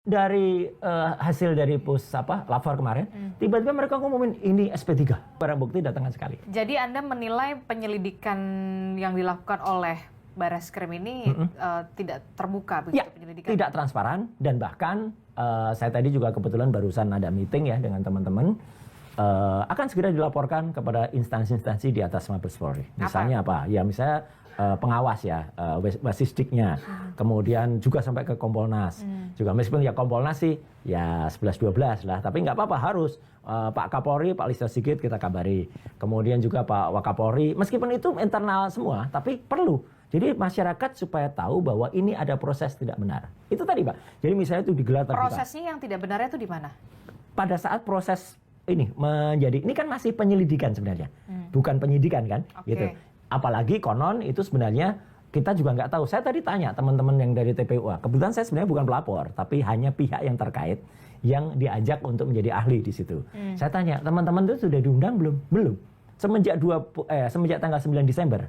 Dari hasil dari lapor kemarin, tiba-tiba mereka ngumumin ini SP3, barang bukti datangan sekali. Jadi Anda menilai penyelidikan yang dilakukan oleh Barreskrim ini tidak terbuka begitu Ya, penyelidikan? tidak transparan, dan bahkan saya tadi juga kebetulan barusan ada meeting ya dengan teman-teman, akan segera dilaporkan kepada instansi-instansi di atas Mabes Polri. Misalnya apa? Ya misalnya pengawas ya, Wasisdiknya, kemudian juga sampai ke Kompolnas. Juga meskipun ya Kompolnas sih ya 11-12 lah, tapi nggak apa-apa, harus Pak Kapolri, Pak Listio Sigit kita kabari. Kemudian juga Pak Wakapolri, meskipun itu internal semua, tapi perlu. Jadi masyarakat supaya tahu bahwa ini ada proses tidak benar. Itu tadi Pak. Jadi misalnya itu digelar terbuka. Prosesnya yang tidak benarnya itu di mana? Pada saat proses ini kan masih penyelidikan sebenarnya, bukan penyidikan kan, gitu. Apalagi konon itu sebenarnya kita juga nggak tahu. Saya tadi tanya teman-teman yang dari TPUA, kebetulan saya sebenarnya bukan pelapor, tapi hanya pihak yang terkait yang diajak untuk menjadi ahli di situ. Saya tanya, teman-teman itu sudah diundang belum? Belum. Semenjak tanggal 9 Desember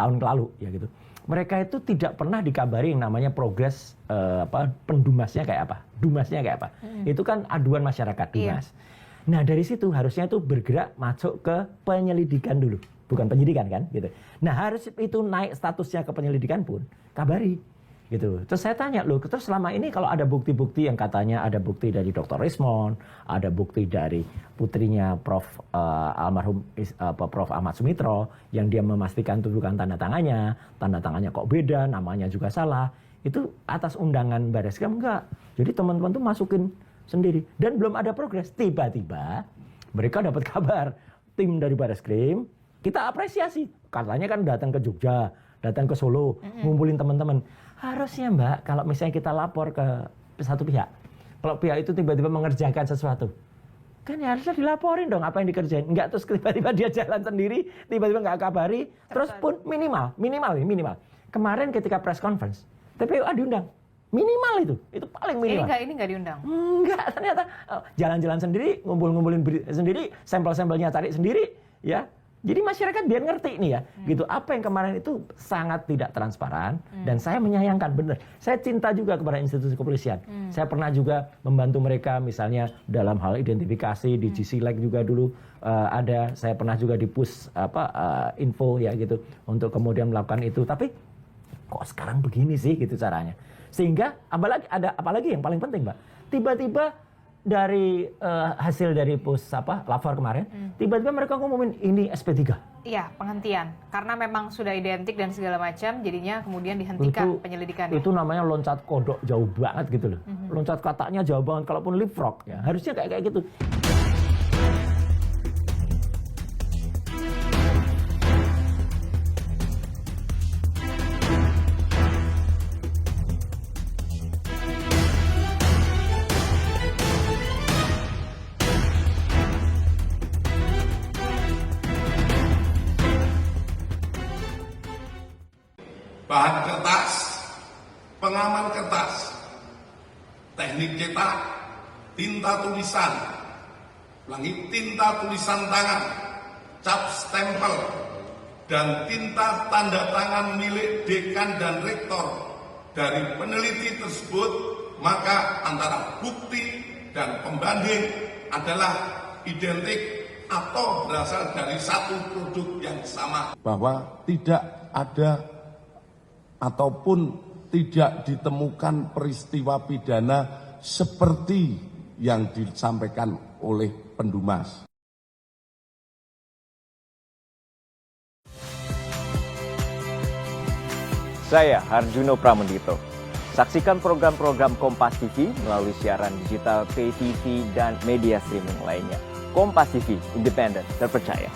tahun lalu ya gitu. Mereka itu tidak pernah dikabari yang namanya progres pendumasnya kayak apa, dumasnya kayak apa. Itu kan aduan masyarakat dumas. Nah dari situ harusnya itu bergerak masuk ke penyelidikan dulu, bukan penyidikan kan gitu. Nah harus itu naik statusnya ke penyelidikan pun kabari gitu. Terus saya tanya loh, terus selama ini kalau ada bukti-bukti yang katanya ada bukti dari Dr. Rismond, ada bukti dari putrinya Prof almarhum Prof Ahmad Sumitro yang dia memastikan itu bukan tanda tangannya kok beda, namanya juga salah. Itu atas undangan Barreskrim enggak. Jadi teman-teman tuh masukin sendiri dan belum ada progres. Tiba-tiba mereka dapat kabar tim dari Barreskrim, kita apresiasi. Katanya kan datang ke Jogja, datang ke Solo, ngumpulin teman-teman. Harusnya Mbak, kalau misalnya kita lapor ke satu pihak, kalau pihak itu tiba-tiba mengerjakan sesuatu, kan ya harusnya dilaporin dong apa yang dikerjain. Enggak terus tiba-tiba dia jalan sendiri, tiba-tiba nggak kabari, terus pun minimal. Kemarin ketika press conference, TPUA diundang. Minimal itu paling minimal. Ini nggak diundang? Enggak, ternyata jalan-jalan sendiri, ngumpulin sendiri, sampel-sampelnya cari sendiri, ya. Jadi masyarakat biar ngerti nih ya, gitu. Apa yang kemarin itu sangat tidak transparan dan saya menyayangkan bener. Saya cinta juga kepada institusi kepolisian. Saya pernah juga membantu mereka misalnya dalam hal identifikasi di GC-Leg juga dulu ada. Saya pernah juga di push info ya gitu untuk kemudian melakukan itu. Tapi kok sekarang begini sih gitu caranya. Sehingga apalagi yang paling penting Mbak, tiba-tiba dari hasil dari lapor kemarin, tiba-tiba mereka ngumumin ini SP3. Iya, penghentian. Karena memang sudah identik dan segala macam, jadinya kemudian dihentikan penyelidikannya. Itu namanya loncat kodok jauh banget gitu loh. Loncat kataknya jauh banget, kalaupun leapfrog ya. Harusnya kayak gitu. Bahan kertas, pengaman kertas, teknik cetak, tinta tulisan, tinta tulisan tangan, cap stempel, dan tinta tanda tangan milik dekan dan rektor dari peneliti tersebut, maka antara bukti dan pembanding adalah identik atau berasal dari satu produk yang sama. Bahwa tidak ada ataupun tidak ditemukan peristiwa pidana seperti yang disampaikan oleh pendumas. Saya Harjuno Pramendito. Saksikan program-program Kompas TV melalui siaran digital, pay TV, dan media streaming lainnya. Kompas TV, independen, terpercaya.